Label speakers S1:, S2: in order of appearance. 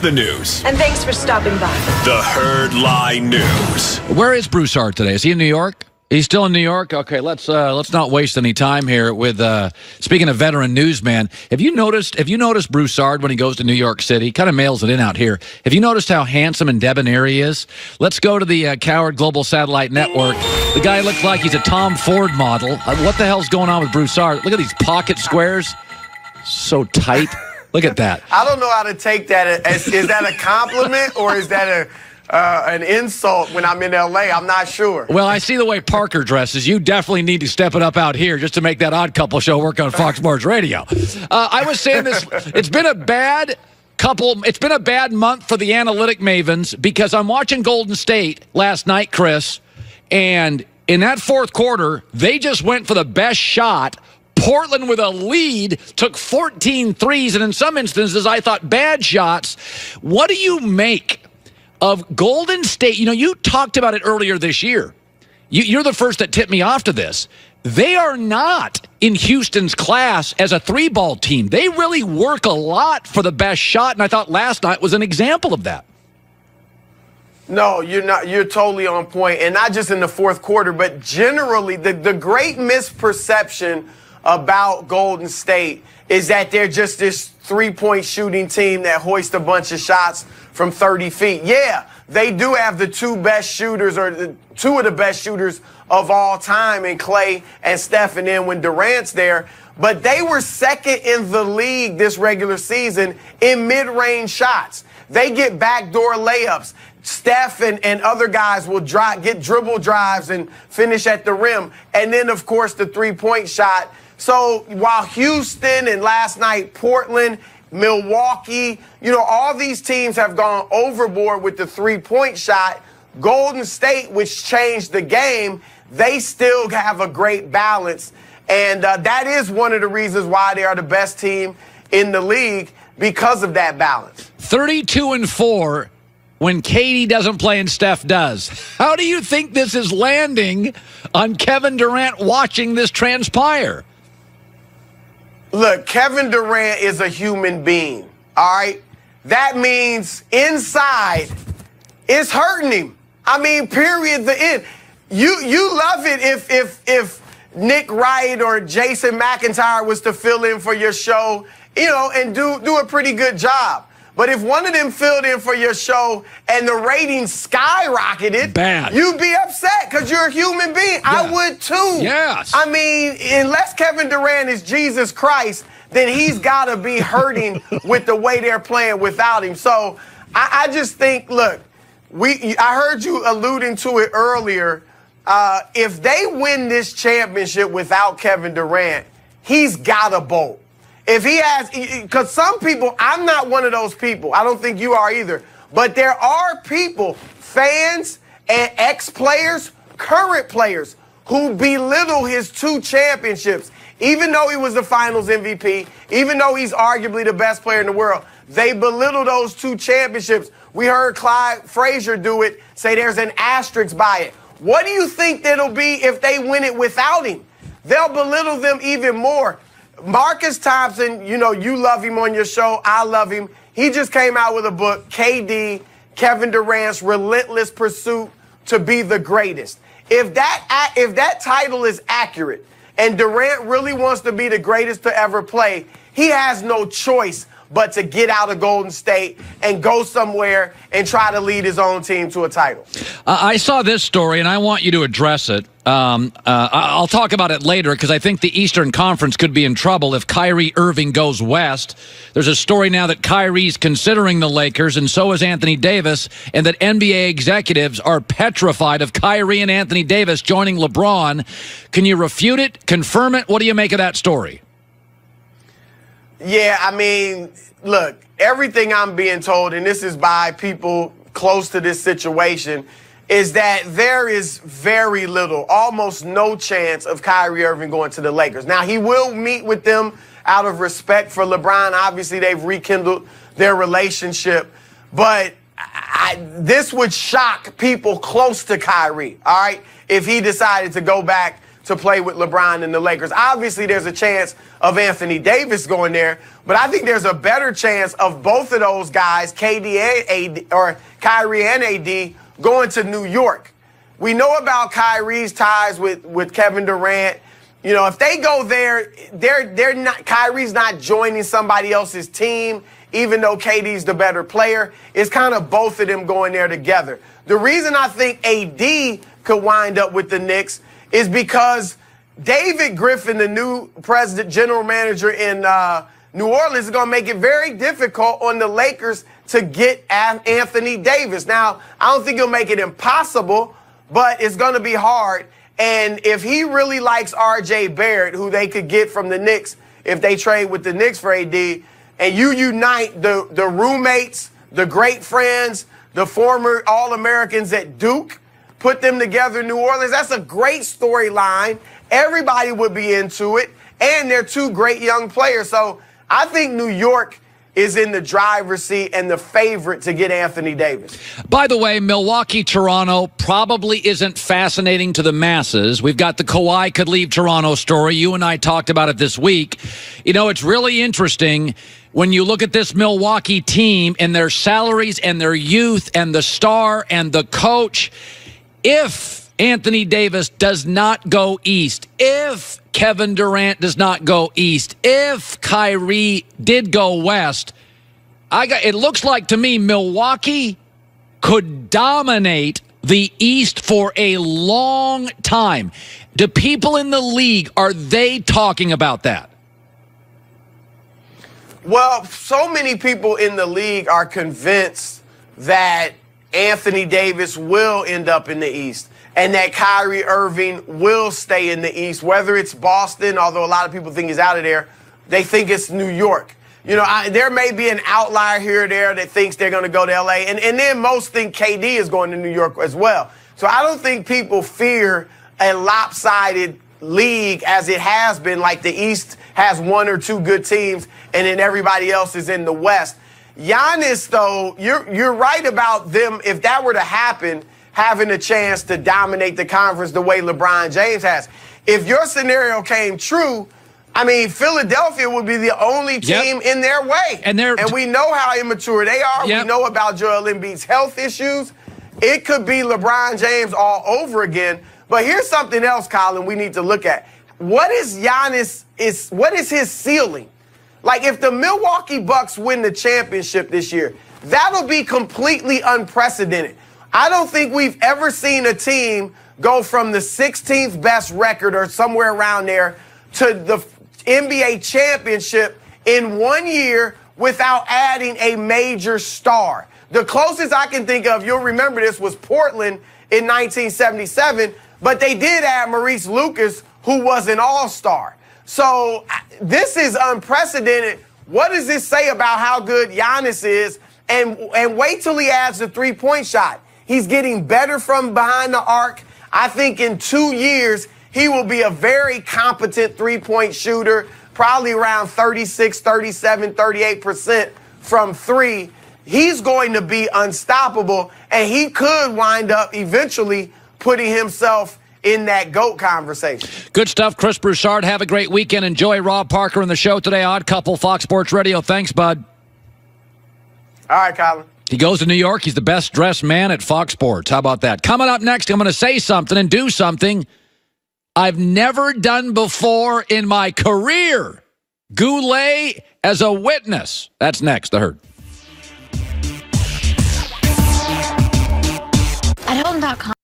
S1: the news.
S2: And thanks for stopping by.
S1: The Herd Lie News.
S3: Where is Broussard today? Is he in New York? He's still in New York? Okay, let's not waste any time here with speaking of veteran newsman. Have you noticed Broussard when he goes to New York City? He kind of mails it in out here. Have you noticed how handsome and debonair he is? Let's go to the Coward Global Satellite Network. The guy looks like he's a Tom Ford model. What the hell's going on with Broussard? Look at these pocket squares. So tight. Look at that.
S4: I don't know how to take that. Is that a compliment or is that an insult when I'm in L.A.? I'm not sure.
S3: Well, I see the way Parker dresses. You definitely need to step it up out here just to make that Odd Couple show work on Fox Sports Radio. I was saying this. It's been a bad month for the analytic mavens because I'm watching Golden State last night, Chris, and in that fourth quarter, they just went for the best shot. Portland with a lead took 14 threes, and in some instances, I thought bad shots. What do you make of Golden State? You know, you talked about it earlier this year. You're the first that tipped me off to this. They are not in Houston's class as a three-ball team. They really work a lot for the best shot, and I thought last night was an example of that.
S4: No, you're not. You're totally on point, and not just in the fourth quarter, but generally, the great misperception about Golden State is that they're just this three-point shooting team that hoists a bunch of shots from 30 feet. Yeah, they do have the two best shooters, or two of the best shooters of all time in Clay and Steph, and then when Durant's there. But they were second in the league this regular season in mid-range shots. They get backdoor layups. Steph and other guys will get dribble drives and finish at the rim. And then, of course, the three-point shot. So while Houston and last night Portland, Milwaukee, all these teams have gone overboard with the three-point shot, Golden State, which changed the game, they still have a great balance. And that is one of the reasons why they are the best team in the league, because of that balance.
S3: 32-4 when Katie doesn't play and Steph does. How do you think this is landing on Kevin Durant watching this transpire?
S4: Look, Kevin Durant is a human being, all right? That means inside it's hurting him. I mean, period, the end. You love it if Nick Wright or Jason McIntyre was to fill in for your show, and do a pretty good job. But if one of them filled in for your show and the ratings skyrocketed,
S3: bad,
S4: you'd be upset because you're a human being. Yeah. I would too.
S3: Yes.
S4: I mean, unless Kevin Durant is Jesus Christ, then he's got to be hurting with the way they're playing without him. So I just think, look, I heard you alluding to it earlier. If they win this championship without Kevin Durant, he's got to bolt. If he has, because some people, I'm not one of those people. I don't think you are either. But there are people, fans and ex-players, current players, who belittle his two championships. Even though he was the finals MVP, even though he's arguably the best player in the world, they belittle those two championships. We heard Clyde Frazier do it, say there's an asterisk by it. What do you think that'll be if they win it without him? They'll belittle them even more. Marcus Thompson, you love him on your show. I love him. He just came out with a book, KD, Kevin Durant's Relentless Pursuit to be the Greatest. If that title is accurate and Durant really wants to be the greatest to ever play, he has no choice but to get out of Golden State and go somewhere and try to lead his own team to a title.
S3: I saw this story, and I want you to address it. I'll talk about it later because I think the Eastern Conference could be in trouble if Kyrie Irving goes west. There's a story now that Kyrie's considering the Lakers, and so is Anthony Davis, and that NBA executives are petrified of Kyrie and Anthony Davis joining LeBron. Can you refute it, confirm it? What do you make of that story?
S4: Yeah, I mean, look, everything I'm being told, and this is by people close to this situation, is that there is very little, almost no chance of Kyrie Irving going to the Lakers. Now, he will meet with them out of respect for LeBron. Obviously, they've rekindled their relationship. But this would shock people close to Kyrie, all right, if he decided to go back to play with LeBron and the Lakers. Obviously, there's a chance of Anthony Davis going there, but I think there's a better chance of both of those guys, KD and AD, or Kyrie and AD, going to New York. We know about Kyrie's ties with Kevin Durant. You know, if they go there, they're not. Kyrie's not joining somebody else's team, even though KD's the better player. It's kind of both of them going there together. The reason I think AD could wind up with the Knicks is because David Griffin, the new general manager in New Orleans, is going to make it very difficult on the Lakers to get Anthony Davis. Now, I don't think he'll make it impossible, but it's going to be hard. And if he really likes R.J. Barrett, who they could get from the Knicks if they trade with the Knicks for AD, and you unite the roommates, the great friends, the former All-Americans at Duke, put them together in New Orleans, that's a great storyline. Everybody would be into it, and they're two great young players. So I think New York is in the driver's seat and the favorite to get Anthony Davis.
S3: By the way, Milwaukee-Toronto probably isn't fascinating to the masses. We've got the Kawhi could leave Toronto story. You and I talked about it this week. You know, it's really interesting when you look at this Milwaukee team and their salaries and their youth and the star and the coach. If Anthony Davis does not go east, if Kevin Durant does not go east, if Kyrie did go west, it looks like to me Milwaukee could dominate the East for a long time. Do people in the league, are they talking about that?
S4: Well, so many people in the league are convinced that Anthony Davis will end up in the East and that Kyrie Irving will stay in the East, whether it's Boston, although a lot of people think he's out of there, they think it's New York. You know, there may be an outlier here or there that thinks they're going to go to L.A., and then most think KD is going to New York as well. So I don't think people fear a lopsided league as it has been, like the East has one or two good teams and then everybody else is in the West. Giannis, though, you're right about them, if that were to happen, having a chance to dominate the conference the way LeBron James has. If your scenario came true, I mean, Philadelphia would be the only team in their way. And we know how immature they are. We know about Joel Embiid's health issues. It could be LeBron James all over again. But here's something else, Colin, we need to look at. What is his ceiling? Like, if the Milwaukee Bucks win the championship this year, that'll be completely unprecedented. I don't think we've ever seen a team go from the 16th best record or somewhere around there to the NBA championship in 1 year without adding a major star. The closest I can think of, you'll remember this, was Portland in 1977, but they did add Maurice Lucas, who was an all-star. So this is unprecedented. What does this say about how good Giannis is? And wait till he adds the three-point shot. He's getting better from behind the arc. I think in 2 years, he will be a very competent three-point shooter, probably around 36, 37, 38% from three. He's going to be unstoppable, and he could wind up eventually putting himself in that GOAT conversation.
S3: Good stuff, Chris Broussard. Have a great weekend. Enjoy Rob Parker and the show today. Odd Couple, Fox Sports Radio. Thanks, bud.
S4: All right, Colin.
S3: He goes to New York. He's the best-dressed man at Fox Sports. How about that? Coming up next, I'm going to say something and do something I've never done before in my career. Goulet as a witness. That's next, The Herd.
S2: At Hilton.com.